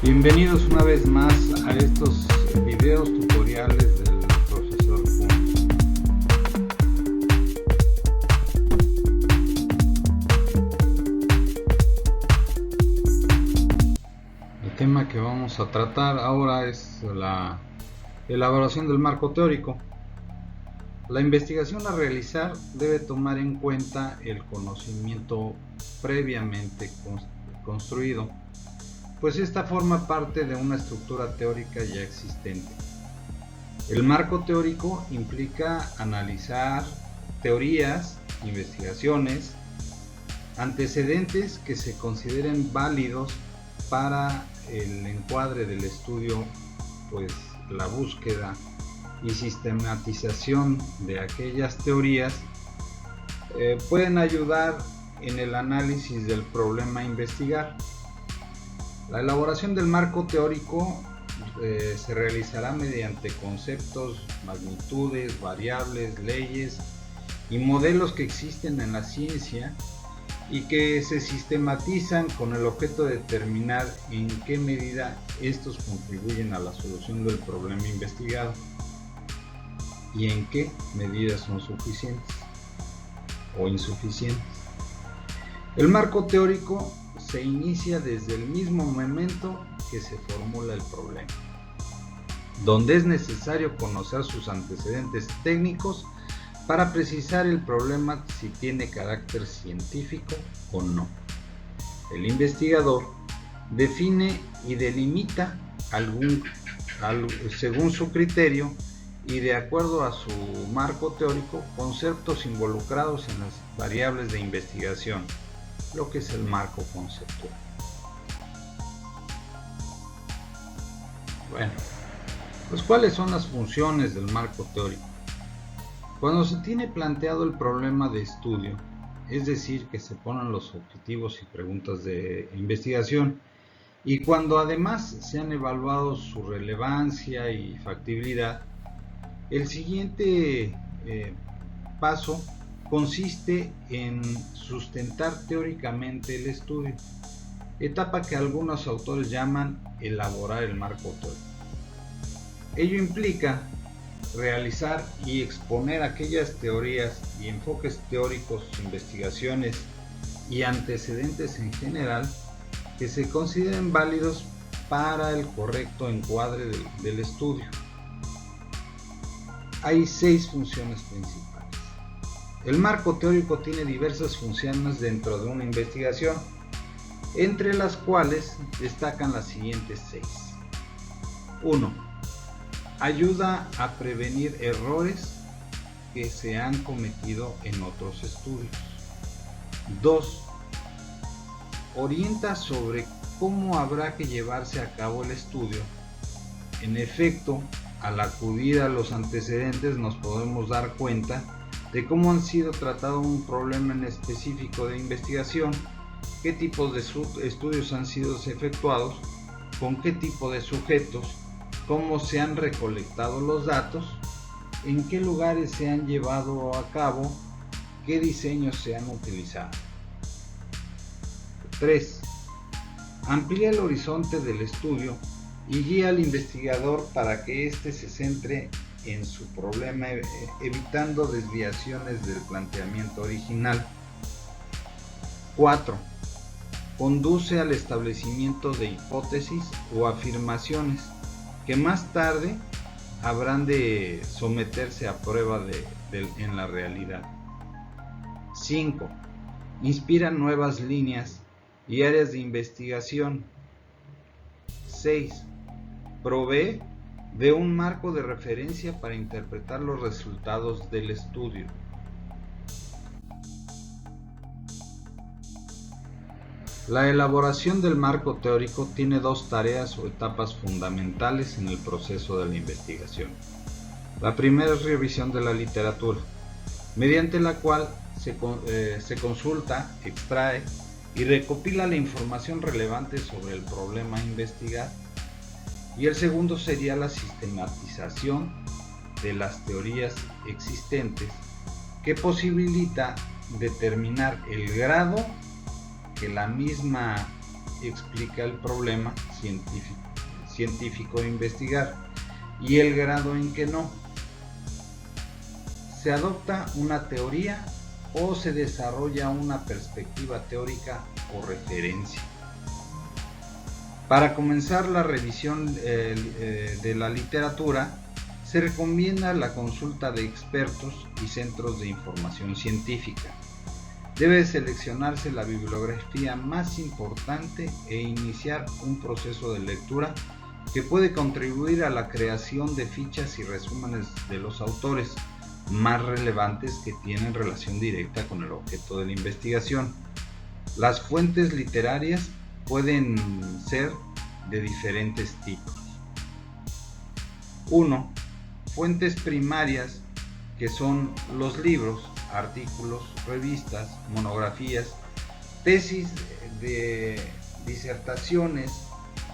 Bienvenidos una vez más a estos videos tutoriales del profesor Kun. El tema que vamos a tratar ahora es la elaboración del marco teórico. La investigación a realizar debe tomar en cuenta el conocimiento previamente construido, pues esta forma parte de una estructura teórica ya existente. El marco teórico implica analizar teorías, investigaciones, antecedentes que se consideren válidos para el encuadre del estudio, pues la búsqueda y sistematización de aquellas teorías pueden ayudar en el análisis del problema a investigar. La elaboración del marco teórico se realizará mediante conceptos, magnitudes, variables, leyes y modelos que existen en la ciencia y que se sistematizan con el objeto de determinar en qué medida estos contribuyen a la solución del problema investigado y en qué medidas son suficientes o insuficientes. El marco teórico se inicia desde el mismo momento que se formula el problema, donde es necesario conocer sus antecedentes técnicos para precisar el problema si tiene carácter científico o no. El investigador define y delimita según su criterio y de acuerdo a su marco teórico, conceptos involucrados en las variables de investigación, lo que es el marco conceptual. Bueno, pues ¿cuáles son las funciones del marco teórico? Cuando se tiene planteado el problema de estudio, es decir, que se ponen los objetivos y preguntas de investigación, y cuando además se han evaluado su relevancia y factibilidad, el siguiente paso consiste en sustentar teóricamente el estudio, etapa que algunos autores llaman elaborar el marco teórico. Ello implica realizar y exponer aquellas teorías y enfoques teóricos, investigaciones y antecedentes en general que se consideren válidos para el correcto encuadre del estudio. Hay 6 funciones principales. El marco teórico tiene diversas funciones dentro de una investigación, entre las cuales destacan las siguientes 6. 1. Ayuda a prevenir errores que se han cometido en otros estudios. 2. Orienta sobre cómo habrá que llevarse a cabo el estudio. En efecto, al acudir a los antecedentes nos podemos dar cuenta de cómo han sido tratado un problema en específico de investigación, qué tipos de estudios han sido efectuados, con qué tipo de sujetos, cómo se han recolectado los datos, en qué lugares se han llevado a cabo, qué diseños se han utilizado. 3. Amplía el horizonte del estudio y guía al investigador para que éste se centre en su problema, evitando desviaciones del planteamiento original. 4. Conduce al establecimiento de hipótesis o afirmaciones que más tarde habrán de someterse a prueba en la realidad. 5. Inspira nuevas líneas y áreas de investigación. 6. Provee de un marco de referencia para interpretar los resultados del estudio. La elaboración del marco teórico tiene 2 tareas o etapas fundamentales en el proceso de la investigación. La primera es revisión de la literatura, mediante la cual se consulta, extrae y recopila la información relevante sobre el problema a investigar. Y el segundo sería la sistematización de las teorías existentes, que posibilita determinar el grado que la misma explica el problema científico de investigar y el grado en que no. Se adopta una teoría o se desarrolla una perspectiva teórica o referencia. Para comenzar la revisión de la literatura, se recomienda la consulta de expertos y centros de información científica. Debe seleccionarse la bibliografía más importante e iniciar un proceso de lectura que puede contribuir a la creación de fichas y resúmenes de los autores más relevantes que tienen relación directa con el objeto de la investigación. Las fuentes literarias pueden ser de diferentes tipos. 1. Fuentes primarias, que son los libros, artículos, revistas, monografías, tesis de disertaciones,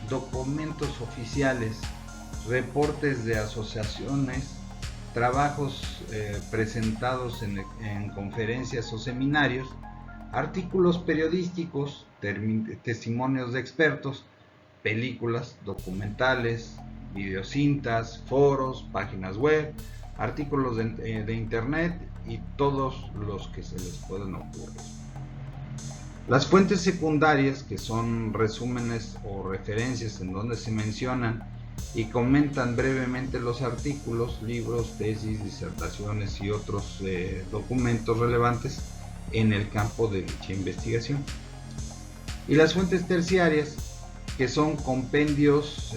documentos oficiales, reportes de asociaciones, trabajos presentados en conferencias o seminarios, artículos periodísticos, testimonios de expertos, películas, documentales, videocintas, foros, páginas web, artículos de internet y todos los que se les pueden ocurrir. Las fuentes secundarias, que son resúmenes o referencias en donde se mencionan y comentan brevemente los artículos, libros, tesis, disertaciones y otros documentos relevantes en el campo de dicha investigación. Y las fuentes terciarias, que son compendios,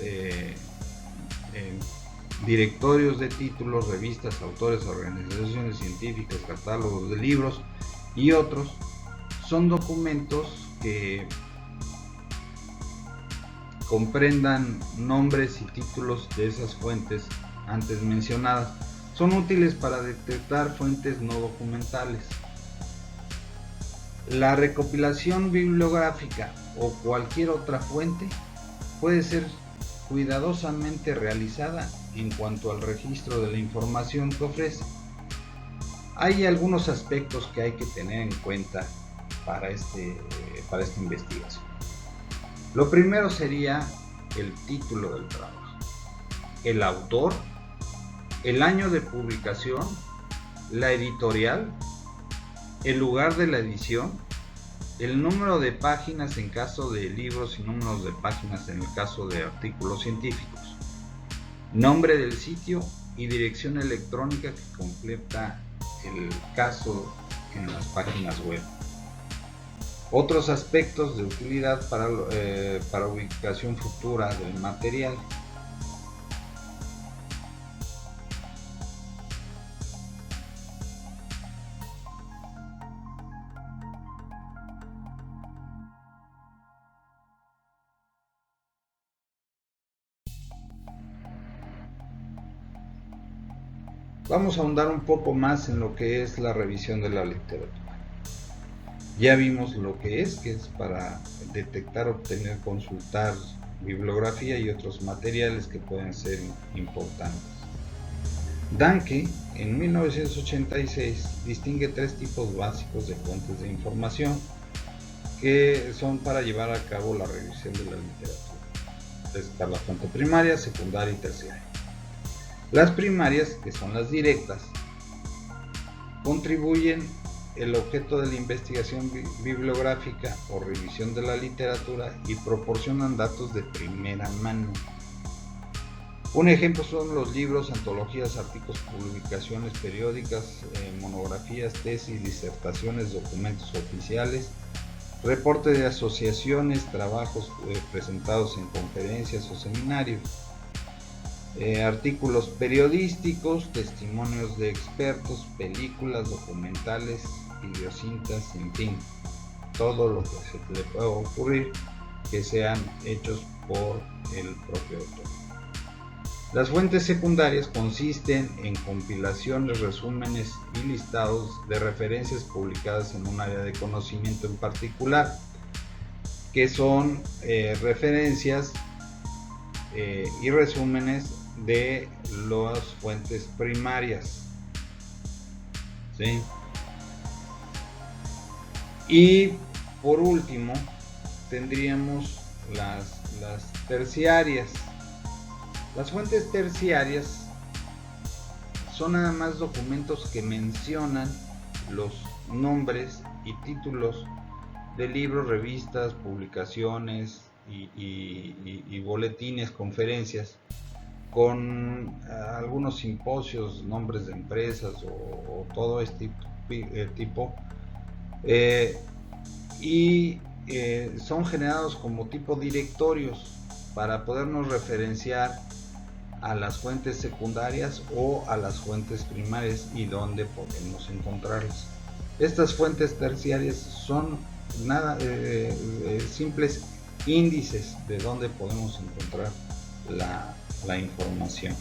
directorios de títulos, revistas, autores, organizaciones científicas, catálogos de libros y otros, son documentos que comprendan nombres y títulos de esas fuentes antes mencionadas. Son útiles para detectar fuentes no documentales. La recopilación bibliográfica o cualquier otra fuente puede ser cuidadosamente realizada en cuanto al registro de la información que ofrece. Hay algunos aspectos que hay que tener en cuenta para esta investigación. Lo primero sería el título del trabajo, el autor, el año de publicación, la editorial, el lugar de la edición, el número de páginas en caso de libros y números de páginas en el caso de artículos científicos, nombre del sitio y dirección electrónica que completa el caso en las páginas web. Otros aspectos de utilidad para ubicación futura del material. Vamos a ahondar un poco más en lo que es la revisión de la literatura. Ya vimos lo que es para detectar, obtener, consultar bibliografía y otros materiales que pueden ser importantes. Danke, en 1986, distingue tres tipos básicos de fuentes de información que son para llevar a cabo la revisión de la literatura. Está la fuente primaria, secundaria y terciaria. Las primarias, que son las directas, contribuyen el objeto de la investigación bibliográfica o revisión de la literatura y proporcionan datos de primera mano. Un ejemplo son los libros, antologías, artículos, publicaciones periódicas, monografías, tesis, disertaciones, documentos oficiales, reportes de asociaciones, trabajos presentados en conferencias o seminarios, artículos periodísticos, testimonios de expertos, películas, documentales, videocintas, en fin, todo lo que se le pueda ocurrir que sean hechos por el propio autor. Las fuentes secundarias consisten en compilaciones, resúmenes y listados de referencias publicadas en un área de conocimiento en particular, que son referencias y resúmenes de las fuentes primarias, ¿sí? Y por último, tendríamos las terciarias. Las fuentes terciarias son nada más documentos que mencionan los nombres y títulos de libros, revistas, publicaciones y boletines, conferencias, con algunos simposios, nombres de empresas o todo este tipo, y son generados como tipo directorios para podernos referenciar a las fuentes secundarias o a las fuentes primarias y dónde podemos encontrarlas. Estas fuentes terciarias son simples índices de dónde podemos encontrar la información.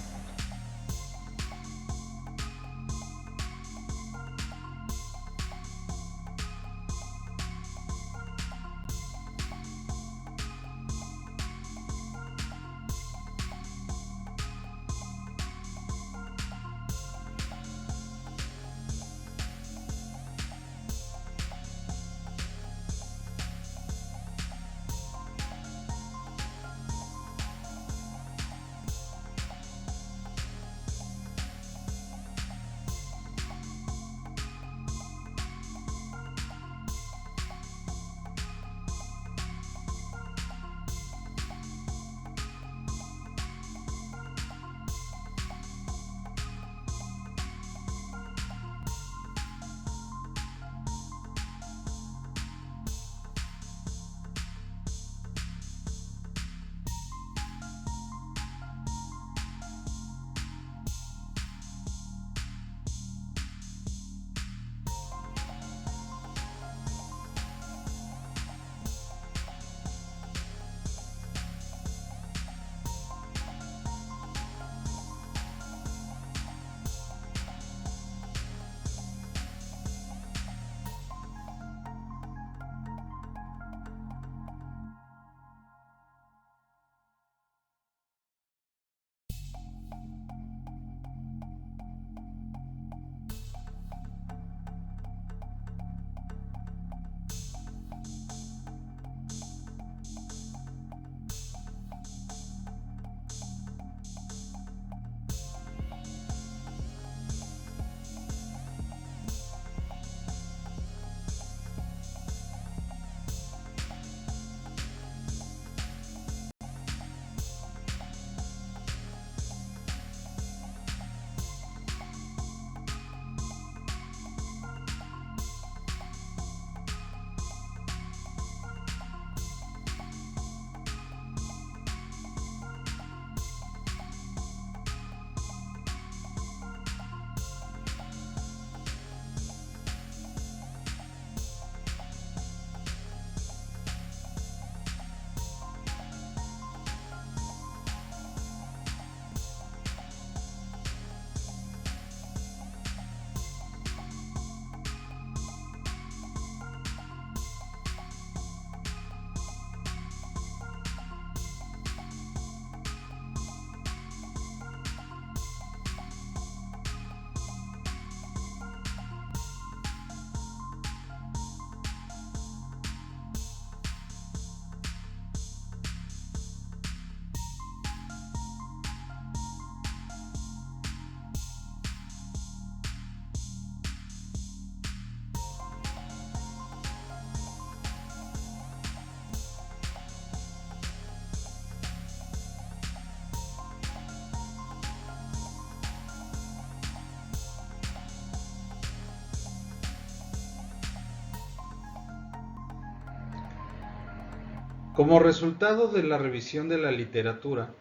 Como resultado de la revisión de la literatura,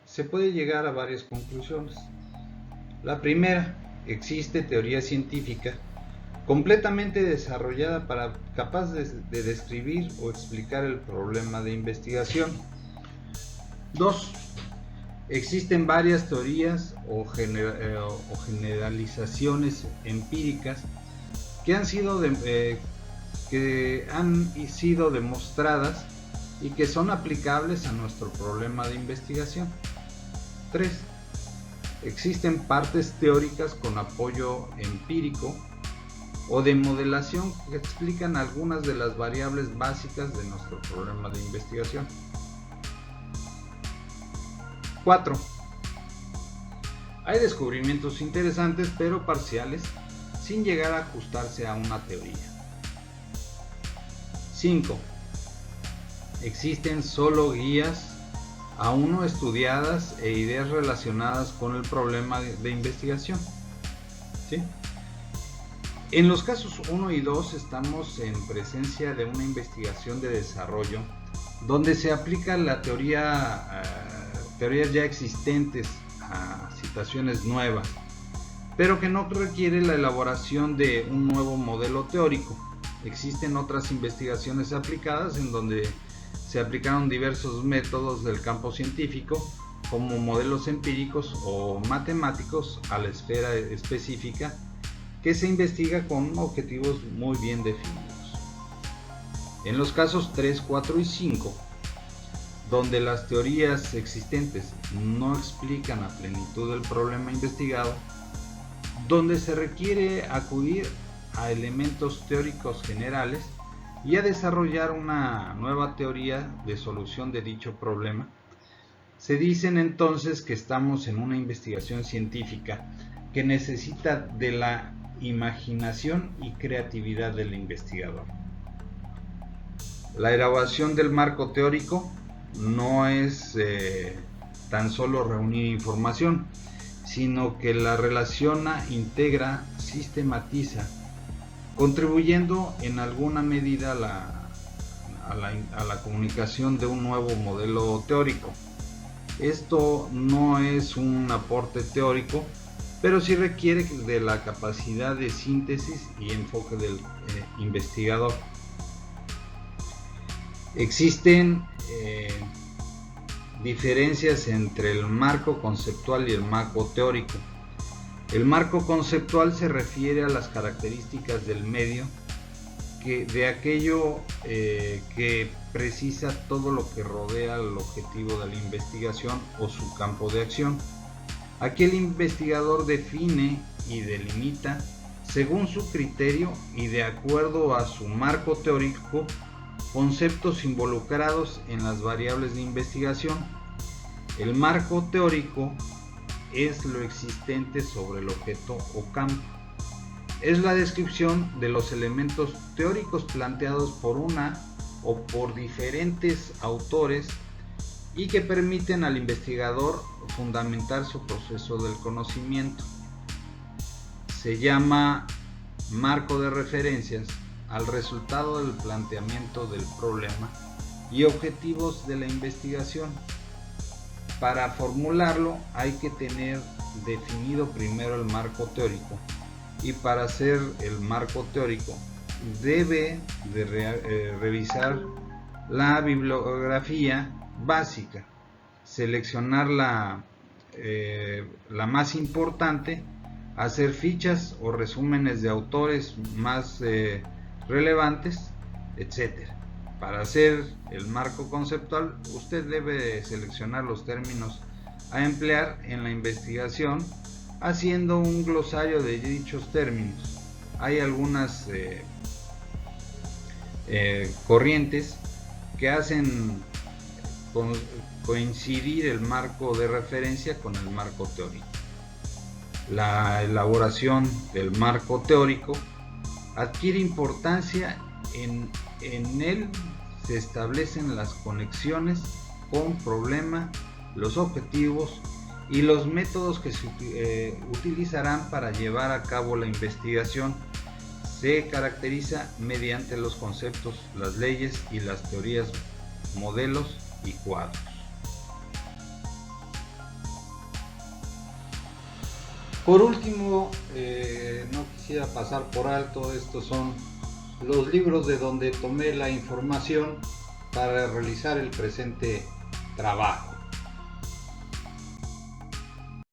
se puede llegar a varias conclusiones. La primera, existe teoría científica completamente desarrollada capaz de describir o explicar el problema de investigación. 2. Existen varias teorías o generalizaciones empíricas que han sido demostradas y que son aplicables a nuestro problema de investigación. 3. Existen partes teóricas con apoyo empírico o de modelación que explican algunas de las variables básicas de nuestro problema de investigación. 4. Hay descubrimientos interesantes pero parciales sin llegar a ajustarse a una teoría. 5. Existen solo guías aún no estudiadas e ideas relacionadas con el problema de investigación. ¿Sí? En los casos 1 y 2 estamos en presencia de una investigación de desarrollo donde se aplica la teorías ya existentes a situaciones nuevas, pero que no requiere la elaboración de un nuevo modelo teórico. Existen otras investigaciones aplicadas en donde se aplicaron diversos métodos del campo científico, como modelos empíricos o matemáticos, a la esfera específica que se investiga con objetivos muy bien definidos. En los casos 3, 4 y 5, donde las teorías existentes no explican a plenitud el problema investigado, donde se requiere acudir a elementos teóricos generales y a desarrollar una nueva teoría de solución de dicho problema, se dicen entonces que estamos en una investigación científica que necesita de la imaginación y creatividad del investigador. La elaboración del marco teórico no es tan solo reunir información, sino que la relaciona, integra, sistematiza, contribuyendo en alguna medida a la comunicación de un nuevo modelo teórico. Esto no es un aporte teórico, pero sí requiere de la capacidad de síntesis y enfoque del investigador. Existen diferencias entre el marco conceptual y el marco teórico. El marco conceptual se refiere a las características del medio, de aquello que precisa todo lo que rodea el objetivo de la investigación o su campo de acción. Aquí el investigador define y delimita, según su criterio y de acuerdo a su marco teórico, conceptos involucrados en las variables de investigación. El marco teórico es lo existente sobre el objeto o campo. Es la descripción de los elementos teóricos planteados por una o por diferentes autores y que permiten al investigador fundamentar su proceso del conocimiento. Se llama marco de referencias al resultado del planteamiento del problema y objetivos de la investigación. Para formularlo hay que tener definido primero el marco teórico, y para hacer el marco teórico debe de revisar la bibliografía básica, seleccionar la más importante, hacer fichas o resúmenes de autores más relevantes, etc. Para hacer el marco conceptual, usted debe seleccionar los términos a emplear en la investigación, haciendo un glosario de dichos términos. Hay algunas corrientes que hacen coincidir el marco de referencia con el marco teórico. La elaboración del marco teórico adquiere importancia. En él se establecen las conexiones con problema, los objetivos y los métodos que se utilizarán para llevar a cabo la investigación. Se caracteriza mediante los conceptos, las leyes y las teorías, modelos y cuadros. Por último, no quisiera pasar por alto, estos son los libros de donde tomé la información para realizar el presente trabajo.